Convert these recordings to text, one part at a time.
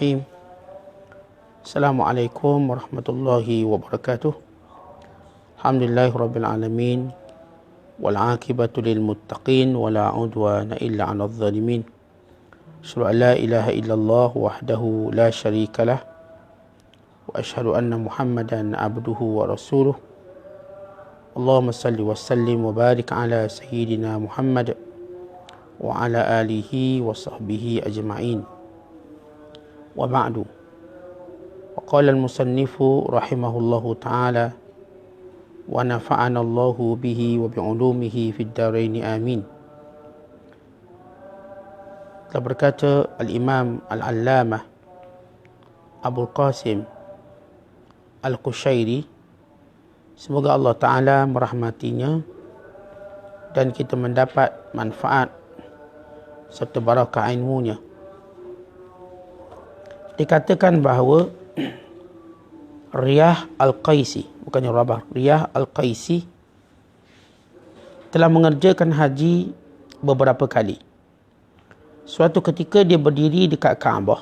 Bismillahirrahmanirrahim. Assalamualaikum warahmatullahi wabarakatuh. Alhamdulillahirabbil alamin wal aqibatu lil muttaqin wala udwana illa 'alal zalimin. Asyhadu an la ilaha illallah wahdahu la syarikalah wa asyhadu anna Muhammadan abduhu wa rasuluh. Allahumma salli wa sallim wa barik ala sayyidina Muhammad wa ala alihi wa sahbihi ajma'in. Wa ba'du. Wa qala al-musannifu rahimahullahu ta'ala wa nafa'ana Allahu bihi wa bi'ulumihi fid dharain amin. Telah berkata al-Imam al-Allamah Abul Qasim Al-Qushairi, semoga Allah Ta'ala merahmatinya dan kita mendapat manfaat serta barakah ilmunya. Dikatakan bahawa Riyah Al-Qaisi, bukannya Rabah, Riyah Al-Qaisi telah mengerjakan haji beberapa kali. Suatu ketika dia berdiri dekat Kaabah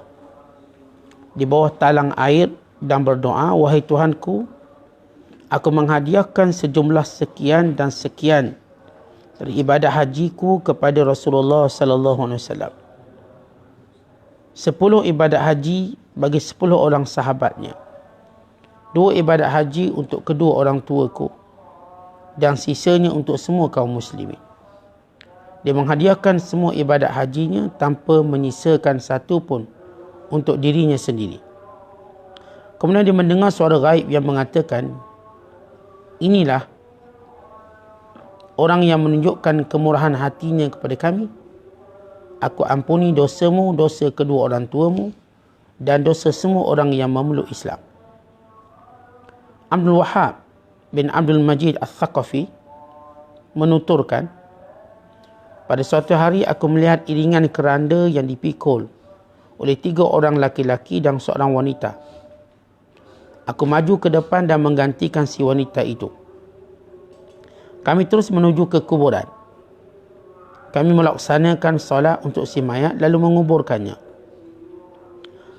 di bawah talang air dan berdoa, wahai Tuhanku, aku menghadiahkan sejumlah sekian dan sekian dari ibadah hajiku kepada Rasulullah sallallahu alaihi wasallam. 10 ibadat haji bagi 10 orang sahabatnya, 2 ibadat haji untuk kedua orang tuaku, dan sisanya untuk semua kaum muslimin. Dia menghadiahkan semua ibadat hajinya tanpa menyisakan satu pun untuk dirinya sendiri. Kemudian dia mendengar suara gaib yang mengatakan, inilah orang yang menunjukkan kemurahan hatinya kepada kami. Aku ampuni dosamu, dosa kedua orang tuamu, dan dosa semua orang yang memeluk Islam. Abdul Wahhab bin Abdul Majid Al-Thaqafi menuturkan, pada suatu hari aku melihat iringan keranda yang dipikul oleh 3 orang laki-laki dan seorang wanita. Aku maju ke depan dan menggantikan si wanita itu. Kami terus menuju ke kuburan. Kami melaksanakan solat untuk si mayat lalu menguburkannya.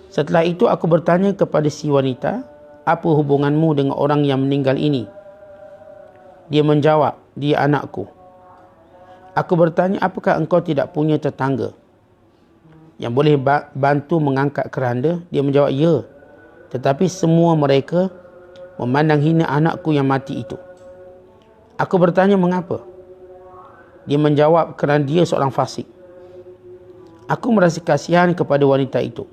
Setelah itu aku bertanya kepada si wanita, apa hubunganmu dengan orang yang meninggal ini? Dia menjawab, dia anakku. Aku bertanya, apakah engkau tidak punya tetangga yang boleh bantu mengangkat keranda? Dia menjawab, ya. Tetapi semua mereka memandang hina anakku yang mati itu. Aku bertanya, mengapa? Dia menjawab, kerana dia seorang fasik. Aku merasa kasihan kepada wanita itu.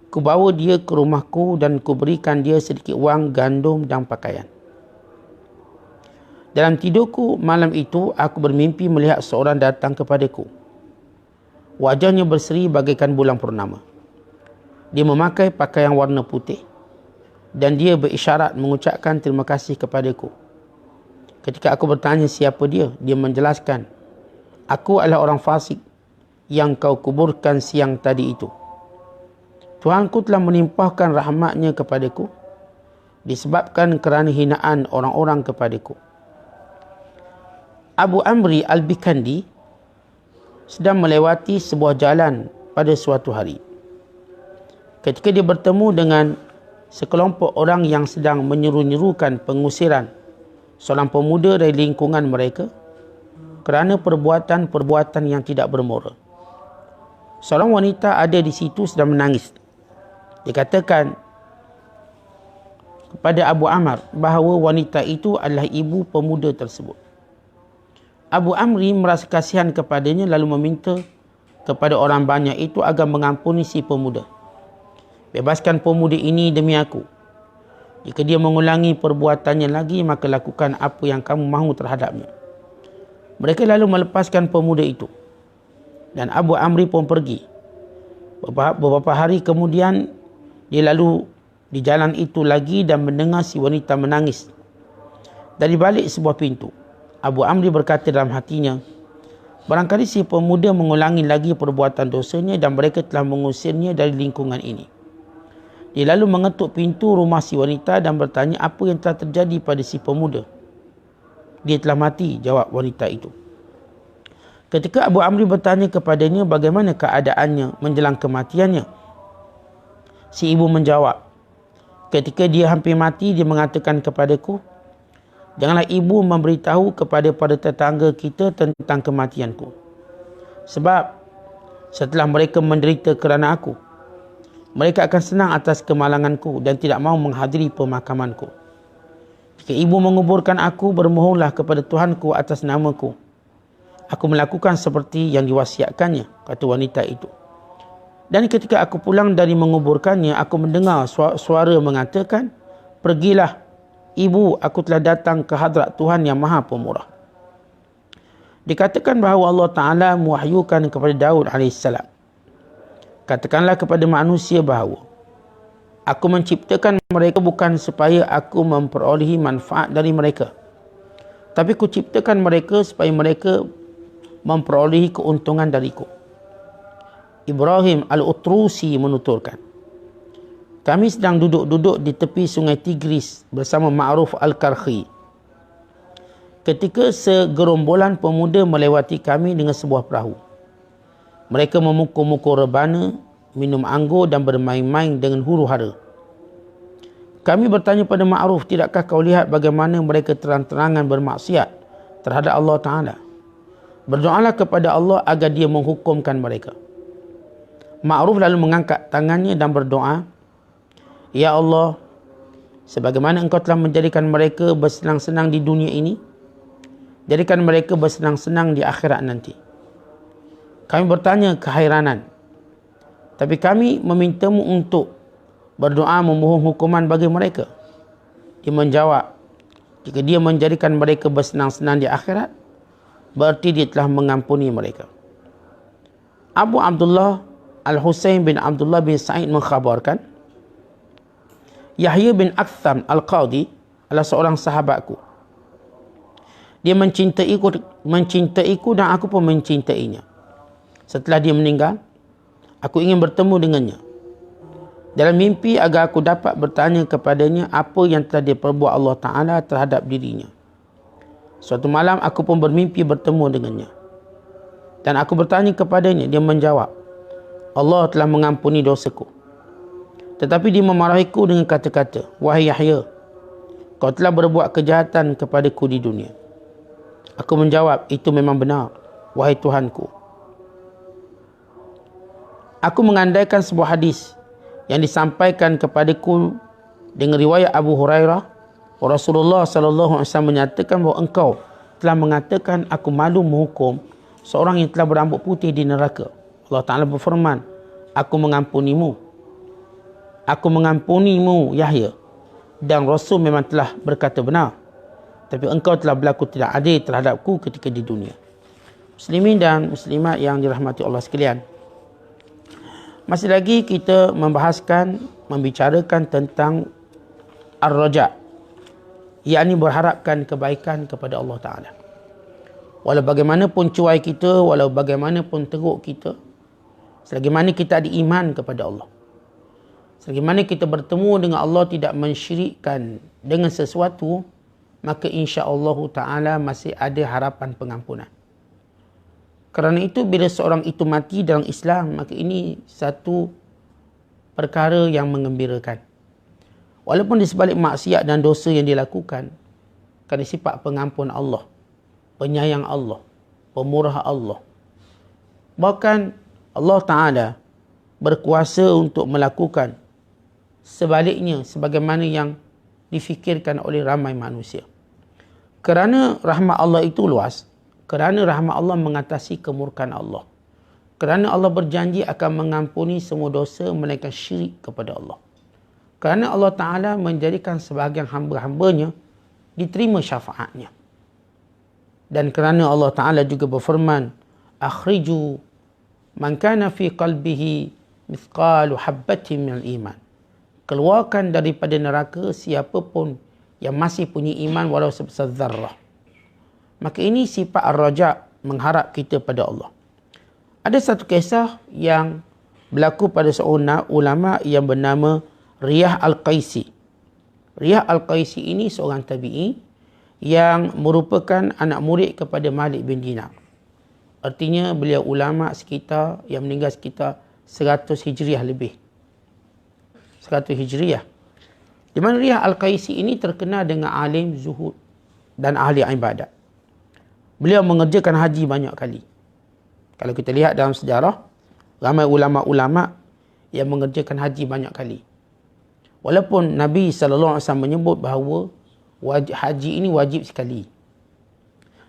Ku bawa dia ke rumahku dan ku berikan dia sedikit wang, gandum dan pakaian. Dalam tidurku malam itu, aku bermimpi melihat seorang datang kepadaku. Wajahnya berseri bagaikan bulan purnama. Dia memakai pakaian warna putih dan dia berisyarat mengucapkan terima kasih kepadaku. Ketika aku bertanya siapa dia, dia menjelaskan, aku adalah orang fasik yang kau kuburkan siang tadi itu. Tuhanku telah menimpahkan rahmatnya kepadaku disebabkan kerana hinaan orang-orang kepadaku. Abu Amri Al-Bikandi sedang melewati sebuah jalan pada suatu hari. Ketika dia bertemu dengan sekelompok orang yang sedang menyeru-nyerukan pengusiran seorang pemuda dari lingkungan mereka kerana perbuatan-perbuatan yang tidak bermoral. Seorang wanita ada di situ sedang menangis. Dikatakan kepada Abu Amr bahawa wanita itu adalah ibu pemuda tersebut. Abu Amri merasa kasihan kepadanya lalu meminta kepada orang banyak itu agar mengampuni si pemuda. Bebaskan pemuda ini demi aku. Jika dia mengulangi perbuatannya lagi, maka lakukan apa yang kamu mahu terhadapnya. Mereka lalu melepaskan pemuda itu. Dan Abu Amri pun pergi. Beberapa hari kemudian, dia lalu di jalan itu lagi dan mendengar si wanita menangis dari balik sebuah pintu. Abu Amri berkata dalam hatinya, barangkali si pemuda mengulangi lagi perbuatan dosanya dan mereka telah mengusirnya dari lingkungan ini. Dia lalu mengetuk pintu rumah si wanita dan bertanya apa yang telah terjadi pada si pemuda. Dia telah mati, jawab wanita itu. Ketika Abu Amri bertanya kepadanya bagaimana keadaannya menjelang kematiannya, Si ibu menjawab, ketika dia hampir mati, dia mengatakan kepadaku, janganlah ibu memberitahu kepada para tetangga kita tentang kematianku. Sebab setelah mereka menderita kerana aku, mereka akan senang atas kemalanganku dan tidak mahu menghadiri pemakamanku. Jika ibu menguburkan aku, bermohonlah kepada Tuhanku atas namaku. Aku melakukan seperti yang diwasiatkannya, kata wanita itu. Dan ketika aku pulang dari menguburkannya, aku mendengar suara mengatakan, pergilah, ibu, aku telah datang ke hadrat Tuhan yang Maha Pemurah. Dikatakan bahawa Allah Ta'ala mewahyukan kepada Daud AS, katakanlah kepada manusia bahawa aku menciptakan mereka bukan supaya aku memperolehi manfaat dari mereka, tapi ku ciptakan mereka supaya mereka memperolehi keuntungan dariku. Ibrahim Al-Utrusi menuturkan, kami sedang duduk-duduk di tepi sungai Tigris bersama Ma'ruf Al-Karhi, ketika segerombolan pemuda melewati kami dengan sebuah perahu. Mereka memukul-mukul rebana, minum anggur dan bermain-main dengan huru-hara. Kami bertanya pada Ma'ruf, tidakkah kau lihat bagaimana mereka terang-terangan bermaksiat terhadap Allah Ta'ala? Berdoalah kepada Allah agar dia menghukumkan mereka. Ma'ruf lalu mengangkat tangannya dan berdoa, ya Allah, sebagaimana engkau telah menjadikan mereka bersenang-senang di dunia ini, jadikan mereka bersenang-senang di akhirat nanti. Kami bertanya kehairanan, tapi kami memintamu untuk berdoa memohon hukuman bagi mereka. Dia menjawab, jika dia menjadikan mereka bersenang-senang di akhirat, berarti dia telah mengampuni mereka. Abu Abdullah Al-Husain bin Abdullah bin Sa'id mengkhabarkan, Yahya bin Aktham Al-Qadi adalah seorang sahabatku. Dia mencintaiku dan aku pun mencintainya. Setelah dia meninggal, aku ingin bertemu dengannya dalam mimpi agar aku dapat bertanya kepadanya apa yang telah diperbuat Allah Ta'ala terhadap dirinya. Suatu malam aku pun bermimpi bertemu dengannya. Dan aku bertanya kepadanya, dia menjawab, Allah telah mengampuni dosaku. Tetapi dia memarahiku dengan kata-kata, wahai Yahya, kau telah berbuat kejahatan kepadaku di dunia. Aku menjawab, itu memang benar, wahai Tuhanku. Aku mengandaikan sebuah hadis yang disampaikan kepadaku dengan riwayat Abu Hurairah, Rasulullah SAW menyatakan bahawa engkau telah mengatakan aku malu menghukum seorang yang telah berambut putih di neraka. Allah Ta'ala berfirman, aku mengampunimu Yahya, dan Rasul memang telah berkata benar, tapi engkau telah berlaku tidak adil terhadapku ketika di dunia. Muslimin dan muslimat yang dirahmati Allah sekalian, masih lagi kita membicarakan tentang ar-raja, yakni berharapkan kebaikan kepada Allah Ta'ala. Walau bagaimanapun cuai kita, walau bagaimanapun teruk kita, selagi mana kita ada iman kepada Allah, selagi mana kita bertemu dengan Allah tidak mensyirikkan dengan sesuatu, maka insya-Allah Ta'ala masih ada harapan pengampunan. Kerana itu bila seorang itu mati dalam Islam, maka ini satu perkara yang menggembirakan. Walaupun di sebalik maksiat dan dosa yang dilakukan, kerana sifat pengampun Allah, penyayang Allah, pemurah Allah. Bahkan Allah Ta'ala berkuasa untuk melakukan sebaliknya sebagaimana yang difikirkan oleh ramai manusia. Kerana rahmat Allah itu luas, kerana rahmat Allah mengatasi kemurkaan Allah, kerana Allah berjanji akan mengampuni semua dosa melainkan syirik kepada Allah, kerana Allah Ta'ala menjadikan sebahagian hamba-hambanya diterima syafaatnya, dan kerana Allah Ta'ala juga berfirman, akhriju man kana fi qalbihi mithqalu habbatin minal iman, keluarkan daripada neraka siapapun yang masih punya iman walau sebesar zarrah. Maka ini sifat ar-raja, mengharap kita pada Allah. Ada satu kisah yang berlaku pada seorang ulama yang bernama Riyah Al-Qaisi. Riyah Al-Qaisi ini seorang tabi'i yang merupakan anak murid kepada Malik bin Dinar. Artinya beliau ulama sekitar yang meninggal sekitar 100 Hijriah lebih. 100 Hijriah. Di mana Riyah Al-Qaisi ini terkenal dengan alim zuhud dan ahli ibadat. Beliau mengerjakan haji banyak kali. Kalau kita lihat dalam sejarah, ramai ulama-ulama yang mengerjakan haji banyak kali. Walaupun Nabi SAW menyebut bahawa haji ini wajib sekali.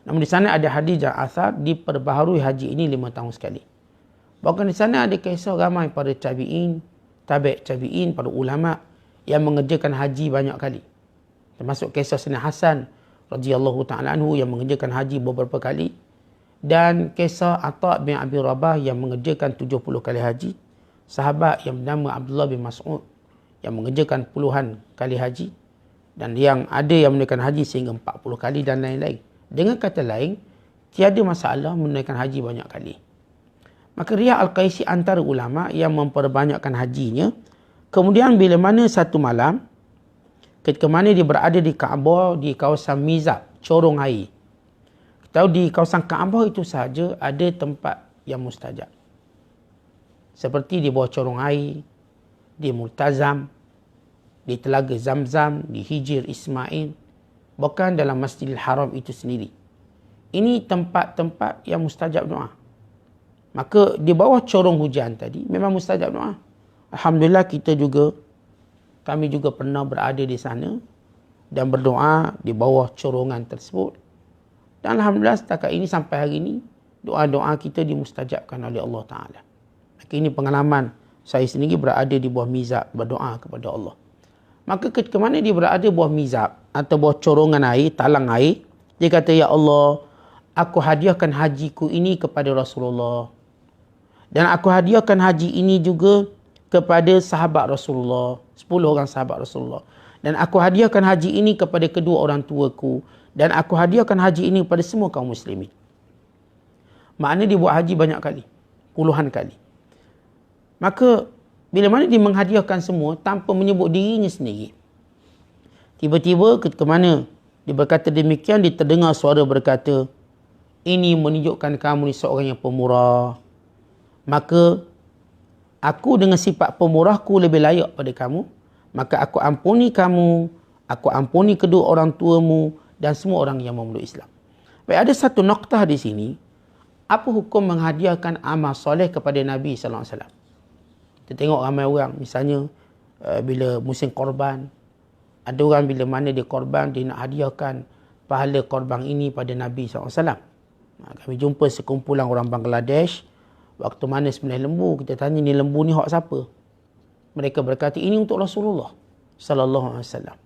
Namun di sana ada hadis dan asar diperbaharui haji ini 5 tahun sekali. Bahkan di sana ada kisah ramai para tabi'in, tabi'in, para ulama yang mengerjakan haji banyak kali. Termasuk kisah Sayyidina Hasan radhiyallahu ta'ala anhu yang mengerjakan haji beberapa kali. Dan kisah Atha bin Abi Rabah yang mengerjakan 70 kali haji. Sahabat yang bernama Abdullah bin Mas'ud yang mengerjakan puluhan kali haji. Dan yang ada yang menunaikan haji sehingga 40 kali dan lain-lain. Dengan kata lain, tiada masalah menunaikan haji banyak kali. Maka Riyah Al-Qaisi antara ulama yang memperbanyakkan hajinya. Kemudian bila mana satu malam, ketika mana dia berada di Kaabah, di kawasan Mizab, corong air. Kita tahu di kawasan Kaabah itu sahaja ada tempat yang mustajab. Seperti di bawah corong air, di Multazam, di Telaga Zamzam, di Hijir Ismail, bahkan dalam Masjidil Haram itu sendiri. Ini tempat-tempat yang mustajab doa. Maka di bawah corong hujan tadi memang mustajab doa. Alhamdulillah kami juga pernah berada di sana dan berdoa di bawah corongan tersebut. Dan Alhamdulillah setakat ini sampai hari ini doa-doa kita dimustajabkan oleh Allah Ta'ala. Maka ini pengalaman saya sendiri berada di bawah mizab berdoa kepada Allah. Maka ketika mana dia berada di bawah mizab atau bawah corongan air, talang air, dia kata, Ya Allah, aku hadiahkan hajiku ini kepada Rasulullah. Dan aku hadiahkan haji ini juga kepada sahabat Rasulullah, 10 orang sahabat Rasulullah. Dan aku hadiahkan haji ini kepada kedua orang tuaku. Dan aku hadiahkan haji ini kepada semua kaum muslimin. Maknanya dia buat haji banyak kali, puluhan kali. Maka bila mana dia menghadiahkan semua tanpa menyebut dirinya sendiri. Tiba-tiba ketika mana dia berkata demikian, dia terdengar suara berkata, ini menunjukkan kamu ni seorang yang pemurah. Maka aku dengan sifat pemurahku lebih layak pada kamu. Maka aku ampuni kamu, aku ampuni kedua orang tuamu dan semua orang yang memeluk Islam. Baik, ada satu noktah di sini. Apa hukum menghadiahkan amal soleh kepada Nabi SAW? Kita tengok ramai orang, misalnya bila musim korban, ada orang bila mana dia korban, dia nak hadiahkan pahala korban ini pada Nabi SAW. Kami jumpa sekumpulan orang Bangladesh, waktu mana sembelih lembu, kita tanya ni lembu ni hak siapa? Mereka berkata ini untuk Rasulullah sallallahu alaihi wasallam.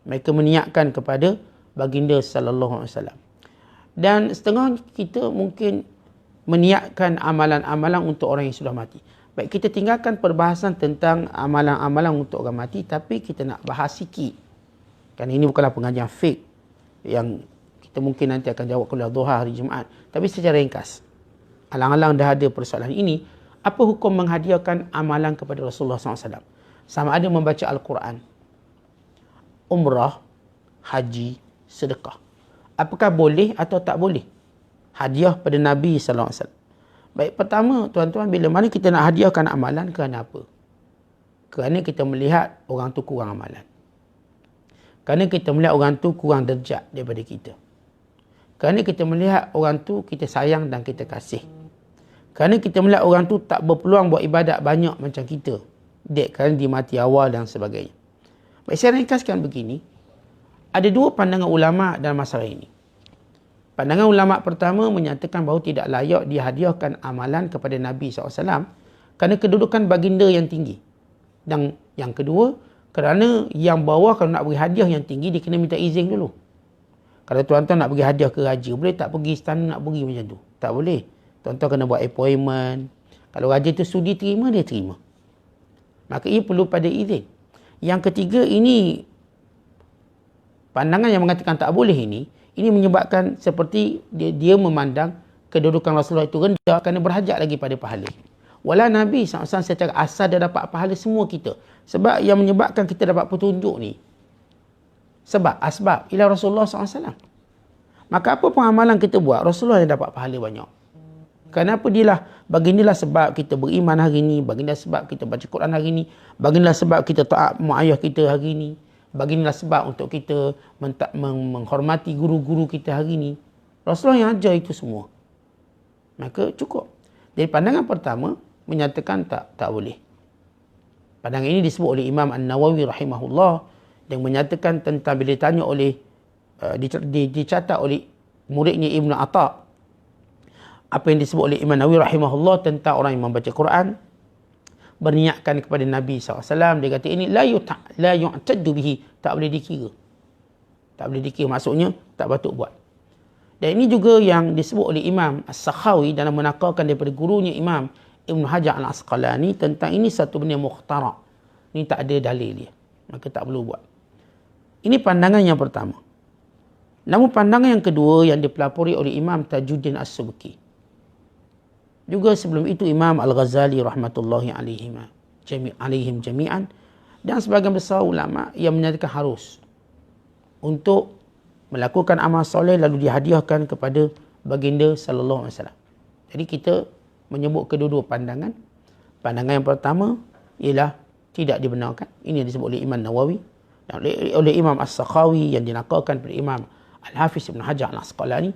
Mereka meniatkan kepada baginda sallallahu alaihi wasallam. Dan setengah kita mungkin meniatkan amalan-amalan untuk orang yang sudah mati. Baik, kita tinggalkan perbahasan tentang amalan-amalan untuk orang mati, tapi kita nak bahas sikit. Kan ini bukanlah pengajian fake yang kita mungkin nanti akan jawab kuliah duha hari Jumaat, tapi secara ringkas. Alang-alang dah ada persoalan ini, apa hukum menghadiahkan amalan kepada Rasulullah SAW? Sama ada membaca Al-Quran, umrah, haji, sedekah. Apakah boleh atau tak boleh hadiah pada Nabi SAW? Baik, pertama tuan-tuan, bila mana kita nak hadiahkan amalan, kerana apa? Kerana kita melihat orang tu kurang amalan. Kerana kita melihat orang tu kurang derajat daripada kita. Kerana kita melihat orang tu kita sayang dan kita kasih. Kerana kita melihat orang tu tak berpeluang buat ibadat banyak macam kita. Kerana dia mati awal dan sebagainya. Baik, saya ringkaskan begini. Ada dua pandangan ulama' dalam masalah ini. Pandangan ulama' pertama menyatakan bahawa tidak layak dihadiahkan amalan kepada Nabi SAW kerana kedudukan baginda yang tinggi. Dan yang kedua, kerana yang bawah kalau nak beri hadiah yang tinggi, dia kena minta izin dulu. Kalau tuan-tuan nak bagi hadiah ke raja, boleh tak pergi istana nak beri macam tu? Tak boleh. Tuan-tuan kena buat appointment. Kalau raja tu sudi terima, dia terima. Maka ia perlu pada izin. Yang ketiga, ini pandangan yang mengatakan tak boleh ini menyebabkan seperti dia memandang kedudukan Rasulullah itu rendah kerana berhajat lagi pada pahala. Walau Nabi SAW secara asal dia dapat pahala semua kita. Sebab yang menyebabkan kita dapat petunjuk ni, asbab ila Rasulullah SAW. Maka apa pun amalan kita buat, Rasulullah yang dapat pahala banyak. Kenapa bagindalah sebab kita beriman hari ni, bagindalah sebab kita baca Quran hari ni, bagindalah sebab kita taat mak ayah kita hari ni, bagindalah sebab untuk kita menghormati guru-guru kita hari ni. Rasulullah yang ajar itu semua. Maka cukup. Dari pandangan pertama, menyatakan tak boleh. Pandangan ini disebut oleh Imam An-Nawawi rahimahullah yang menyatakan tentang bila ditanya oleh dicatat oleh muridnya Ibn Atta' apa yang disebut oleh Imam Nawawi rahimahullah tentang orang yang membaca Quran berniatkan kepada Nabi SAW. Dia kata ini la yu'taddu bihi, tak boleh dikira. Tak boleh dikira, maksudnya tak patut buat. Dan ini juga yang disebut oleh Imam As-Sakhawi dalam menakalkan daripada gurunya Imam Ibn Hajar Al-Asqalani tentang ini satu benda mukhtara'. Ini tak ada dalil dia. Maka tak perlu buat. Ini pandangan yang pertama. Namun pandangan yang kedua yang dipelapori oleh Imam Tajuddin As-Subki. Juga sebelum itu Imam Al-Ghazali rahmatullahi alaihim jami'an dan sebagian besar ulama yang menyatakan harus untuk melakukan amal soleh lalu dihadiahkan kepada baginda sallallahu alaihi wasallam. Jadi kita menyebut kedua-dua pandangan. Pandangan yang pertama ialah tidak dibenarkan. Ini yang disebut oleh Imam Nawawi dan oleh Imam As-Sakhawi yang dinakalkan oleh Imam Al-Hafiz Ibn Hajar Al-Asqalani.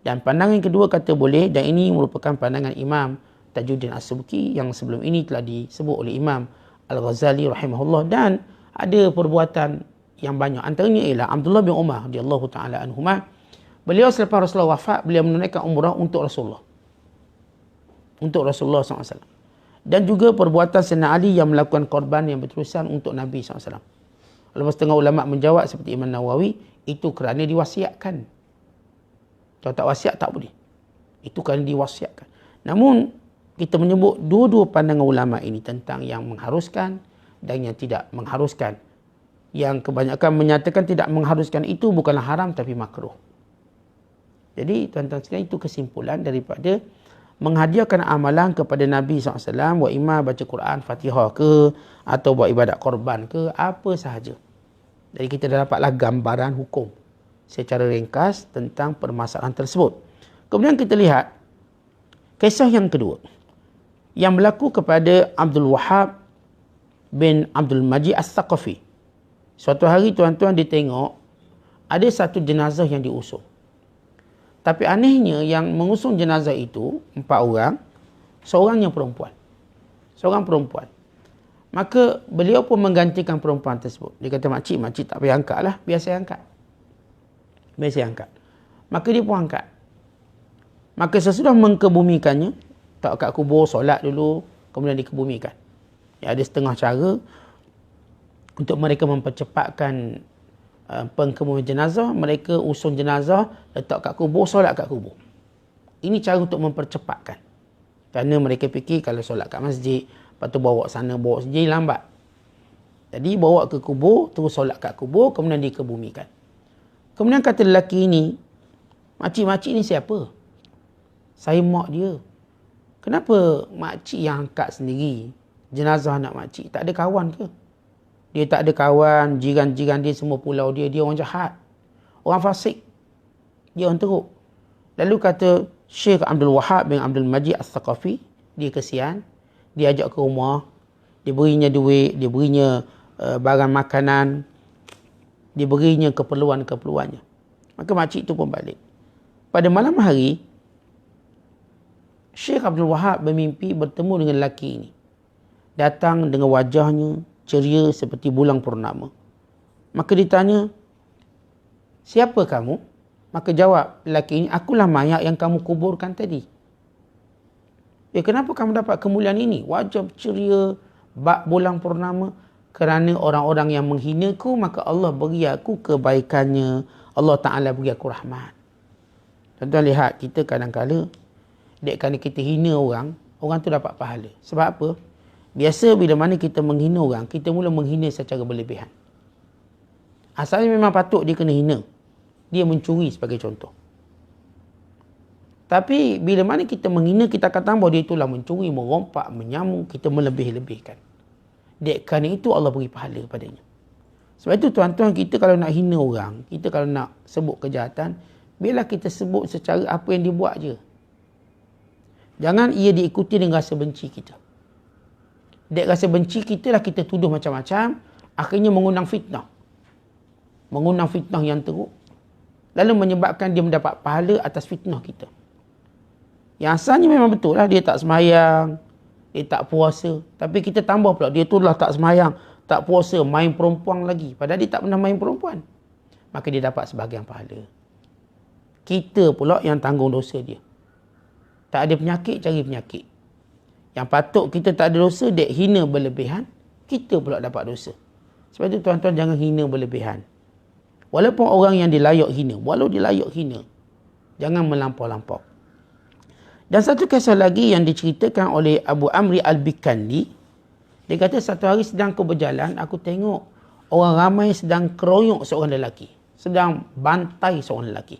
Dan pandangan yang kedua kata boleh, dan ini merupakan pandangan Imam Tajuddin As-Subki yang sebelum ini telah disebut oleh Imam Al-Ghazali rahimahullah, dan ada perbuatan yang banyak. Antaranya ialah Abdullah bin Umar radhiyallahu taala anhuma. Beliau selepas Rasulullah wafat, beliau menunaikan umrah untuk Rasulullah. Untuk Rasulullah SAW. Dan juga perbuatan Sayyidina Ali yang melakukan korban yang berterusan untuk Nabi SAW. Lepas setengah ulama menjawab seperti Imam Nawawi, itu kerana diwasiatkan. Kalau tak wasiat tak boleh. Itu kerana diwasiatkan. Namun kita menyebut dua-dua pandangan ulama ini tentang yang mengharuskan dan yang tidak mengharuskan. Yang kebanyakan menyatakan tidak mengharuskan itu bukanlah haram tapi makruh. Jadi tuan-tuan sekalian, itu kesimpulan daripada menghadiahkan amalan kepada Nabi SAW, buat imam baca Quran, Fatihah ke, atau buat ibadat korban ke, apa sahaja. Jadi kita dah dapatlah gambaran hukum secara ringkas tentang permasalahan tersebut. Kemudian kita lihat kisah yang kedua yang berlaku kepada Abdul Wahab bin Abdul Majid As-Saqafi. Suatu hari tuan-tuan ditengok ada satu jenazah yang diusung. Tapi anehnya yang mengusung jenazah itu 4 orang, seorangnya perempuan. Seorang perempuan. Maka beliau pun menggantikan perempuan tersebut. Dia kata, makcik tak payah angkat lah, biar saya angkat. Biasa angkat. Maka dia pun angkat. Maka sesudah mengkebumikannya, tak kat kubur, solat dulu, kemudian dikebumikan. Ya, ada setengah cara untuk mereka mempercepatkan pengkebumian jenazah. Mereka usung jenazah, letak kat kubur, solat kat kubur. Ini cara untuk mempercepatkan. Kerana mereka fikir kalau solat kat masjid, lepas tu bawa sana, bawa sini, lambat. Jadi bawa ke kubur, terus solat kat kubur, kemudian dikebumikan. Kemudian kata lelaki ini, makcik ni siapa? Saya mak dia. Kenapa makcik yang angkat sendiri jenazah anak makcik? Tak ada kawan ke? Dia tak ada kawan, jiran-jiran dia semua pulau dia. Dia orang jahat. Orang fasik. Dia orang teruk. Lalu kata Syekh Abdul Wahab bin Abdul Majid As-Saqafi, dia kesian. Dia ajak ke rumah. Dia berinya duit. Dia berinya barang makanan. Dia berinya keperluan-keperluannya. Maka makcik itu pun balik. Pada malam hari, Syekh Abdul Wahab bermimpi bertemu dengan lelaki ini. Datang dengan wajahnya ceria seperti bulan purnama. Maka ditanya, siapa kamu? Maka jawab lelaki ini, akulah mayat yang kamu kuburkan tadi. Kenapa kamu dapat kemuliaan ini? Wajah ceria, bak bulan purnama. Kerana orang-orang yang menghinaku, maka Allah beri aku kebaikannya. Allah Ta'ala beri aku rahmat. Tuan-tuan lihat, kita kadang-kadang, kerana kita hina orang, orang tu dapat pahala. Sebab apa? Biasa bila mana kita menghina orang, kita mula menghina secara berlebihan. Asalnya memang patut dia kena hina. Dia mencuri sebagai contoh. Tapi bila mana kita menghina, kita kata bahawa dia itulah mencuri, merompak, menyamuk, kita melebih-lebihkan. Kerana itu Allah beri pahala padanya. Sebab itu tuan-tuan, kita kalau nak hina orang, kita kalau nak sebut kejahatan, biarlah kita sebut secara apa yang dia buat je. Jangan ia diikuti dengan rasa benci kita. Dek rasa benci kita lah kita tuduh macam-macam, akhirnya mengundang fitnah. Mengundang fitnah yang teruk. Lalu menyebabkan dia mendapat pahala atas fitnah kita. Yang asalnya memang betul lah, dia tak sembahyang, dia tak puasa. Tapi kita tambah pula, dia tu lah tak sembahyang, tak puasa, main perempuan lagi. Padahal dia tak pernah main perempuan. Maka dia dapat sebahagian pahala. Kita pula yang tanggung dosa dia. Tak ada penyakit, cari penyakit. Yang patut kita tak ada dosa, dek hina berlebihan, kita pula dapat dosa. Sebab itu tuan-tuan jangan hina berlebihan. Walaupun orang yang dilayak hina, walau dilayak hina, jangan melampau-lampau. Dan satu kisah lagi yang diceritakan oleh Abu Amri Al-Bikandi, dia kata satu hari sedang aku berjalan, aku tengok orang ramai sedang keroyok seorang lelaki, sedang bantai seorang lelaki.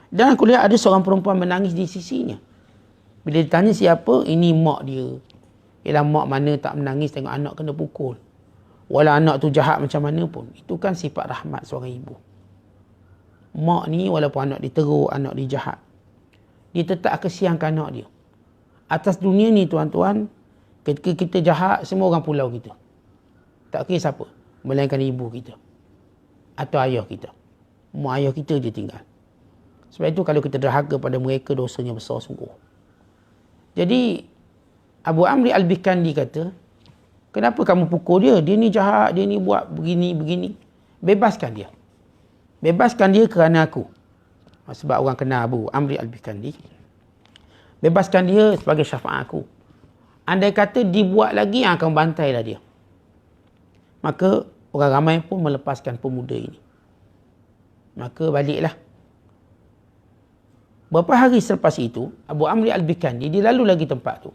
Dan aku lihat ada seorang perempuan menangis di sisinya. Bila ditanya siapa, ini mak dia. Ialah mak mana tak menangis tengok anak kena pukul. Walau anak tu jahat macam mana pun. Itu kan sifat rahmat seorang ibu. Mak ni walaupun anak dia teruk, anak dia jahat, dia tetap kesiankan anak dia. Atas dunia ni tuan-tuan, ketika kita jahat, semua orang pulau kita. Tak kira siapa. Melainkan ibu kita. Atau ayah kita. Mak ayah kita je tinggal. Sebab itu kalau kita derhaka pada mereka, dosanya besar sungguh. Jadi, Abu Amri Al-Bikandi kata, kenapa kamu pukul dia? Dia ni jahat, dia ni buat begini. Bebaskan dia. Bebaskan dia kerana aku. Sebab orang kenal Abu Amri Al-Bikandi. Bebaskan dia sebagai syafaat aku. Andai kata dibuat lagi, yang akan bantailah dia. Maka orang ramai pun melepaskan pemuda ini. Maka baliklah. Beberapa hari selepas itu, Abu Amri Al-Bikandi, dia lalu lagi tempat tu.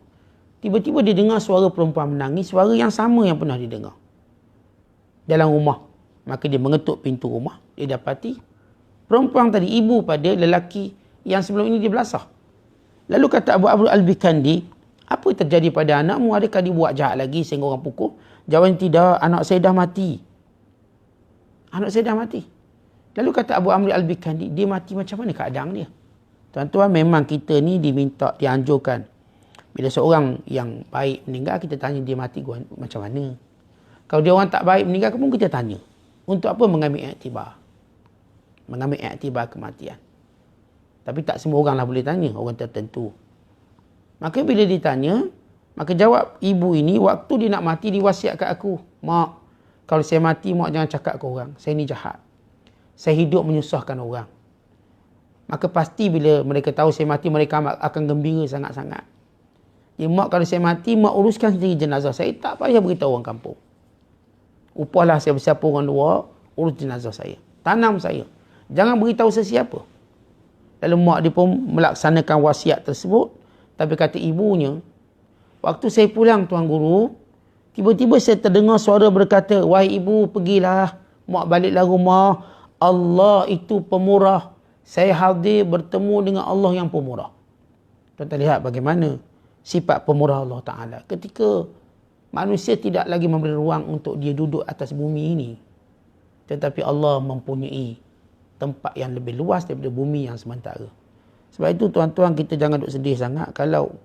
Tiba-tiba dia dengar suara perempuan menangis, suara yang sama yang pernah didengar. Dalam rumah. Maka dia mengetuk pintu rumah. Dia dapati perempuan tadi, ibu pada lelaki yang sebelum ini dia belasah. Lalu kata Abu Amri Al-Bikandi, apa yang terjadi pada anakmu? Adakah dia buat jahat lagi sehingga orang pukul? Jawabnya tidak, anak saya dah mati. Anak saya dah mati. Lalu kata Abu Amri Al-Bikandi, dia mati macam mana keadaan dia? Tuan-tuan, memang kita ni dianjurkan. Bila seorang yang baik meninggal, kita tanya dia mati macam mana. Kalau dia orang tak baik meninggal pun kita tanya. Untuk apa mengambil iktibar? Mengambil iktibar kematian. Tapi tak semua orang lah boleh tanya, orang tertentu. Maka bila ditanya, maka jawab ibu ini, waktu dia nak mati, diwasiat kat aku. Mak, kalau saya mati, mak jangan cakap ke orang. Saya ni jahat. Saya hidup menyusahkan orang. Maka pasti bila mereka tahu saya mati, mereka akan gembira sangat-sangat. Jadi mak, kalau saya mati, mak uruskan sendiri jenazah saya. Tak payah beritahu orang kampung. Upahlah saya bersiapa orang luar, urus jenazah saya. Tanam saya. Jangan beritahu sesiapa. Lalu mak dia pun melaksanakan wasiat tersebut. Tapi kata ibunya, waktu saya pulang Tuan Guru, tiba-tiba saya terdengar suara berkata, wahai ibu, pergilah. Mak baliklah rumah. Allah itu pemurah. Saya hadir bertemu dengan Allah yang pemurah. Tuan-tuan lihat bagaimana sifat pemurah Allah Ta'ala. Ketika manusia tidak lagi memberi ruang untuk dia duduk atas bumi ini. Tetapi Allah mempunyai tempat yang lebih luas daripada bumi yang sementara. Sebab itu tuan-tuan, kita jangan duduk sedih sangat kalau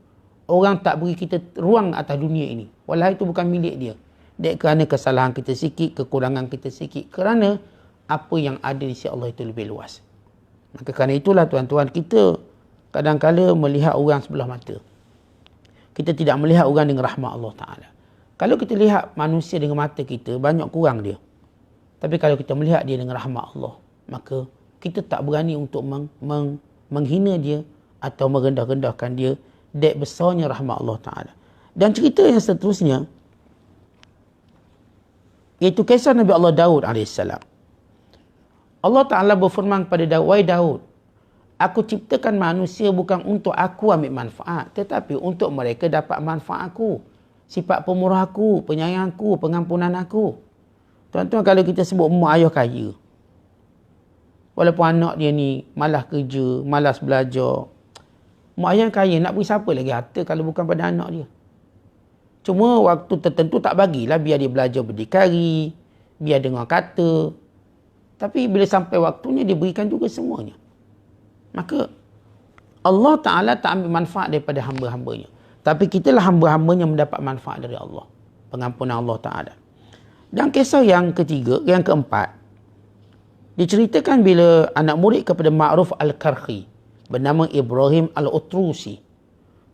orang tak beri kita ruang atas dunia ini. Walau itu bukan milik dia. Dek kerana kesalahan kita sikit, kekurangan kita sikit. Kerana apa yang ada di sisi Allah itu lebih luas. Maka kerana itulah tuan-tuan, kita kadang-kadang melihat orang sebelah mata. Kita tidak melihat orang dengan rahmat Allah Ta'ala. Kalau kita lihat manusia dengan mata kita, banyak kurang dia. Tapi kalau kita melihat dia dengan rahmat Allah, maka kita tak berani untuk menghina dia atau merendah-rendahkan dia. Dek besarnya rahmat Allah Ta'ala. Dan cerita yang seterusnya, iaitu kisah Nabi Allah Daud AS. Allah Ta'ala berfirman kepada Daud, wahai Daud, aku ciptakan manusia bukan untuk aku ambil manfaat, tetapi untuk mereka dapat manfaat aku. Sifat pemurah aku, penyayangku, pengampunan aku. Tuan-tuan, kalau kita sebut mak ayah kaya, walaupun anak dia ni malas kerja, malas belajar, mak ayah kaya, nak beri siapa lagi harta kalau bukan pada anak dia? Cuma waktu tertentu tak bagilah, biar dia belajar berdikari, biar dengar kata. Tapi bila sampai waktunya, dia berikan juga semuanya. Maka Allah Ta'ala tak ambil manfaat daripada hamba-hambanya. Tapi kitalah hamba-hambanya mendapat manfaat dari Allah. Pengampunan Allah Ta'ala. Dan kisah yang ketiga, yang keempat, diceritakan bila anak murid kepada Ma'ruf Al-Karhi bernama Ibrahim Al-Utrusi.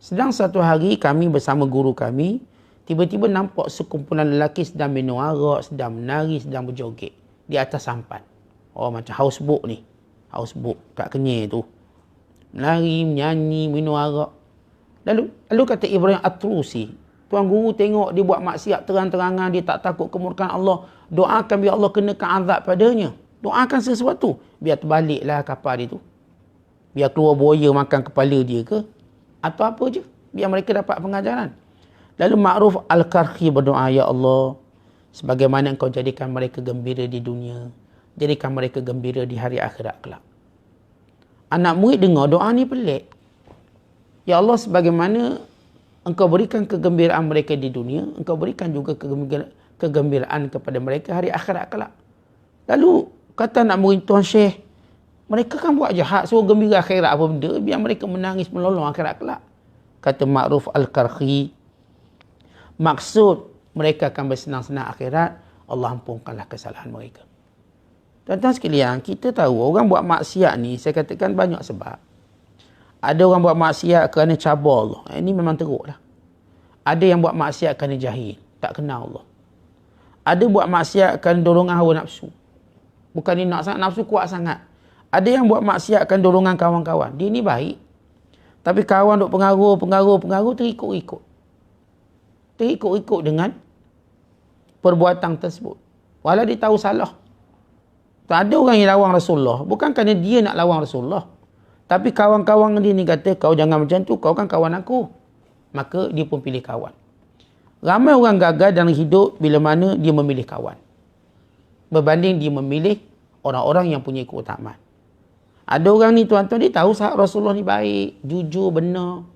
Sedang satu hari kami bersama guru kami, tiba-tiba nampak sekumpulan lelaki sedang minum arak, sedang menari, sedang berjoget di atas sampan. Oh, macam houseboat ni. Houseboat kat Kenyir tu. Menari, menyanyi, minum arak. Lalu kata Ibrahim Al-Utrusi, Tuan Guru tengok dia buat maksiat terang-terangan, dia tak takut kemurkaan Allah. Doakan biar Allah kenakan azab padanya. Doakan sesuatu. Biar terbaliklah kapal dia tu. Biar keluar buaya makan kepala dia ke. Atau apa je. Biar mereka dapat pengajaran. Lalu Ma'ruf Al-Karhi berdoa, Ya Allah, sebagaimana Engkau jadikan mereka gembira di dunia, jadikan mereka gembira di hari akhirat kelak. Anak murid dengar doa ni pelik. Ya Allah, sebagaimana Engkau berikan kegembiraan mereka di dunia, Engkau berikan juga kegembiraan kepada mereka hari akhirat kelak. Lalu kata anak murid, Tuan Syekh, mereka kan buat jahat, suruh gembira akhirat apa benda, biar mereka menangis melolong akhirat kelak. Kata Ma'ruf Al-Karhi, maksud mereka akan bersenang-senang akhirat, Allah ampunkanlah kesalahan mereka. Tuan-tuan sekalian, kita tahu orang buat maksiat ni, saya katakan banyak sebab. Ada orang buat maksiat kerana cabar Allah. Ini memang teruk lah. Ada yang buat maksiat kerana jahil, tak kenal Allah. Ada buat maksiat kerana dorongan hawa nafsu. Bukan dia nak sangat, nafsu kuat sangat. Ada yang buat maksiat kerana dorongan kawan-kawan. Dia ni baik. Tapi kawan duk pengaruh, terikut-ikut. Terikut-ikut dengan perbuatan tersebut. Walau dia tahu salah. Tak ada orang yang lawan Rasulullah. Bukan kerana dia nak lawan Rasulullah. Tapi kawan-kawan dia ni kata, kau jangan macam tu, kau kan kawan aku. Maka dia pun pilih kawan. Ramai orang gagal dalam hidup bila mana dia memilih kawan. Berbanding dia memilih orang-orang yang punya keutamaan. Ada orang ni tuan-tuan, dia tahu sahabat Rasulullah ni baik, jujur, benar.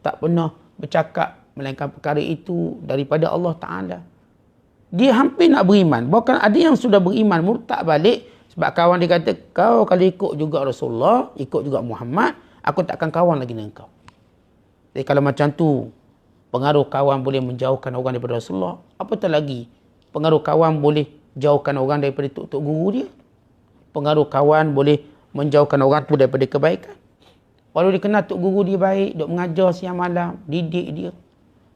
Tak pernah bercakap melainkan perkara itu daripada Allah Ta'ala. Dia hampir nak beriman. Bahkan ada yang sudah beriman, murtad balik. Sebab kawan dia kata, kau kalau ikut juga Rasulullah, ikut juga Muhammad, aku takkan kawan lagi dengan kau. Jadi kalau macam tu, pengaruh kawan boleh menjauhkan orang daripada Rasulullah, apatah lagi pengaruh kawan boleh jauhkan orang daripada tok guru dia. Pengaruh kawan boleh menjauhkan orang tu daripada kebaikan. Walau dia kenal tok guru dia baik, duk mengajar siang malam, didik dia,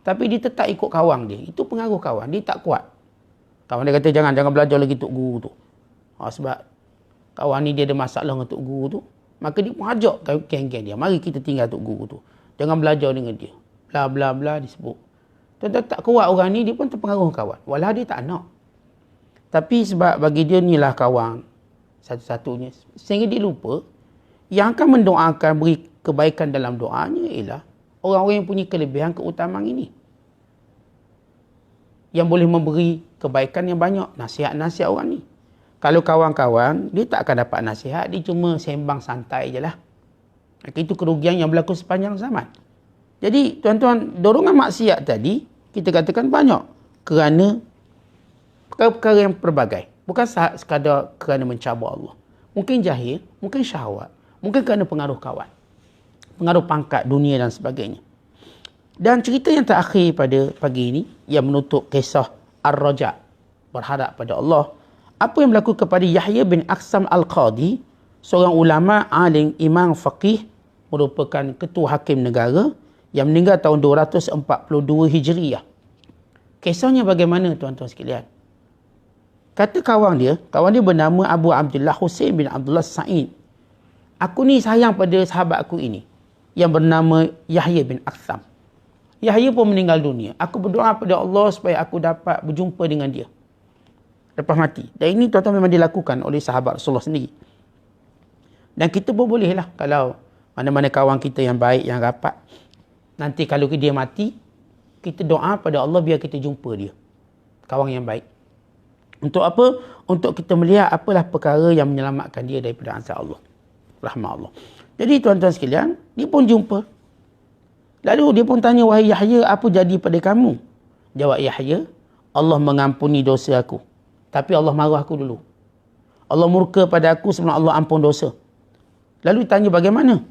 tapi dia tetap ikut kawan dia. Itu pengaruh kawan, dia tak kuat. Kawan dia kata, jangan belajar lagi tok guru tu. Sebab kawan ni dia ada masalah dengan tok guru tu. Maka dia pun ajak geng-geng dia, mari kita tinggal tok guru tu. Jangan belajar dengan dia. Bla bla bla disebut. Tuan-tuan, tak kuat orang ni, dia pun terpengaruh kawan. Walau dia tak nak. Tapi sebab bagi dia ni lah kawan satu-satunya. Sehingga dia lupa, yang akan mendoakan, beri kebaikan dalam doanya ialah orang-orang yang punya kelebihan keutamaan ini. Yang boleh memberi kebaikan yang banyak. Nasihat-nasihat orang ni. Kalau kawan-kawan, dia tak akan dapat nasihat. Dia cuma sembang santai je lah. Itu kerugian yang berlaku sepanjang zaman. Jadi, tuan-tuan, dorongan maksiat tadi, kita katakan banyak. Kerana perkara yang pelbagai. Bukan sekadar kerana mencabar Allah. Mungkin jahil, mungkin syahwat. Mungkin kerana pengaruh kawan. Pengaruh pangkat, dunia dan sebagainya. Dan cerita yang terakhir pada pagi ini, yang menutup kisah Ar-Raja. Berharap pada Allah. Apa yang berlaku kepada Yahya bin Aqsam Al-Qadi, seorang ulama, alim, imam, faqih, merupakan ketua hakim negara yang meninggal tahun 242 Hijriah. Kisahnya bagaimana tuan-tuan sekalian? Kata kawan dia bernama Abu Abdullah Husain bin Abdullah Sa'id. Aku ni sayang pada sahabat aku ini yang bernama Yahya bin Aqsam. Yahya pun meninggal dunia. Aku berdoa pada Allah supaya aku dapat berjumpa dengan dia lepas mati. Dan ini tuan-tuan memang dilakukan oleh sahabat Rasulullah sendiri. Dan kita pun boleh lah, kalau mana-mana kawan kita yang baik, yang rapat, nanti kalau dia mati, kita doa pada Allah biar kita jumpa dia. Kawan yang baik. Untuk apa? Untuk kita melihat apalah perkara yang menyelamatkan dia daripada azab Allah. Rahmat Allah. Jadi tuan-tuan sekalian, dia pun jumpa. Lalu dia pun tanya, wahai Yahya, apa jadi pada kamu? Jawab Yahya, Allah mengampuni dosa aku. Tapi Allah marah aku dulu. Allah murka pada aku sebelum Allah ampun dosa. Lalu tanya bagaimana?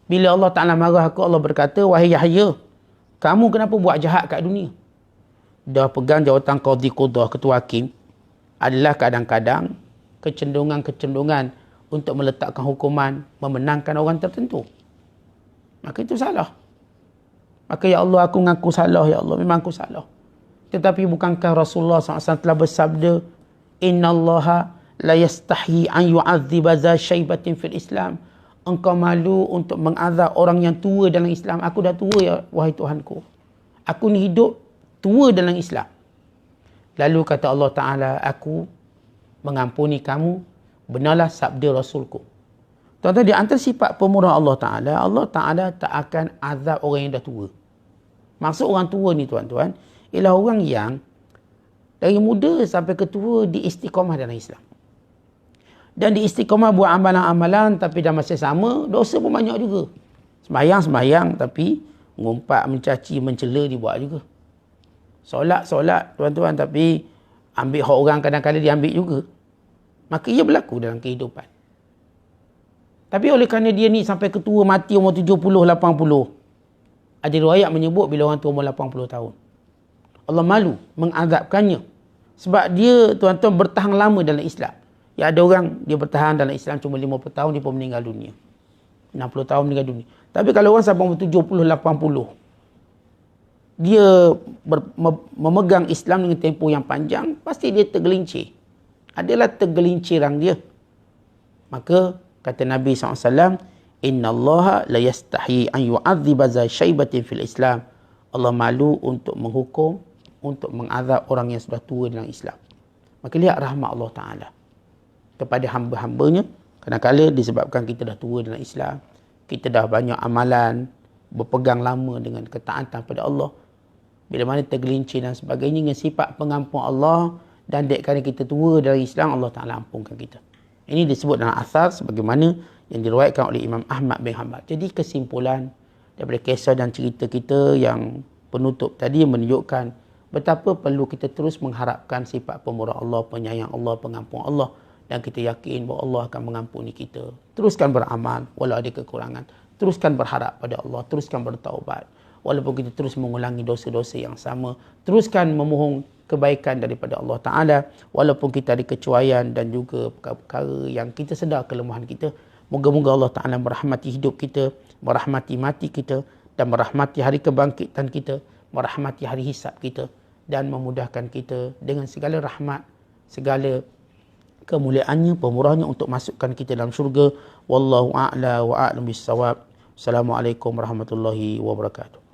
Bila Allah Ta'ala marah aku, Allah berkata, wahai Yahya, kamu kenapa buat jahat kat dunia? Dah pegang jawatan qadhi qudah, ketua hakim, adalah kadang-kadang kecenderungan-kecenderungan untuk meletakkan hukuman, memenangkan orang tertentu. Maka itu salah. Maka ya Allah, aku mengaku salah, ya Allah, memang aku salah. Tetapi bukankah Rasulullah SAW telah bersabda, Inna Allaha la yastahi an yu'adziba za syaibatin fil Islam. Engkau malu untuk mengazab orang yang tua dalam Islam. Aku dah tua, ya wahai Tuhanku. Aku ni hidup tua dalam Islam. Lalu kata Allah Ta'ala, aku mengampuni kamu. Benarlah sabda Rasulku. Tuan-tuan, di antara sifat pemurah Allah Ta'ala tak akan azab orang yang dah tua. Maksud orang tua ni, tuan-tuan, ialah orang yang dari muda sampai ke tua diistiqamah dalam Islam. Dan diistiqamah buat amalan-amalan, tapi dah masa sama, dosa pun banyak juga. Sembahyang, tapi ngumpat, mencaci, mencela dibuat juga. Solat, tuan-tuan, tapi ambil hak orang kadang-kadang diambil juga. Maka ia berlaku dalam kehidupan. Tapi oleh kerana dia ni sampai ketua mati umur 70, 80. Ada riwayat menyebut bila orang tua umur 80 tahun. Allah malu mengazabkannya. Sebab dia, tuan-tuan, bertahan lama dalam Islam. Ya, ada orang dia bertahan dalam Islam cuma 50 tahun, dia pun meninggal dunia. 60 tahun meninggal dunia. Tapi kalau orang sampai umur 70, 80, dia memegang Islam dengan tempoh yang panjang, pasti dia tergelincir. Adalah tergelinciran dia. Maka kata Nabi SAW, Inna Allaha la yastahi an yu'adziba za syaibatin fil Islam. Allah malu untuk menghukum, untuk mengazab orang yang sudah tua dalam Islam. Maka lihat rahmat Allah Ta'ala kepada hamba-hambanya. Kadang-kadang disebabkan kita dah tua dalam Islam, kita dah banyak amalan, berpegang lama dengan ketaatan pada Allah. Bila mana tergelincir dan sebagainya, dengan sifat pengampun Allah, dan dek kerana kita tua dalam Islam, Allah Ta'ala ampunkan kita. Ini disebut dalam asar sebagaimana yang diriwayatkan oleh Imam Ahmad bin Hanbal. Jadi kesimpulan daripada kisah dan cerita kita yang penutup tadi menunjukkan betapa perlu kita terus mengharapkan sifat pemurah Allah, penyayang Allah, pengampun Allah. Dan kita yakin bahawa Allah akan mengampuni kita. Teruskan beramal walau ada kekurangan. Teruskan berharap pada Allah. Teruskan bertaubat. Walaupun kita terus mengulangi dosa-dosa yang sama. Teruskan memohon kebaikan daripada Allah Ta'ala. Walaupun kita ada kecuaian dan juga perkara-perkara yang kita sedar kelemahan kita. Moga-moga Allah Ta'ala merahmati hidup kita. Merahmati mati kita. Dan merahmati hari kebangkitan kita. Merahmati hari hisab kita. Dan memudahkan kita dengan segala rahmat. Segala kemuliaannya, pemurahnya untuk masukkan kita dalam syurga. Wallahu a'la wa a'lam bissawab. Assalamualaikum warahmatullahi wabarakatuh.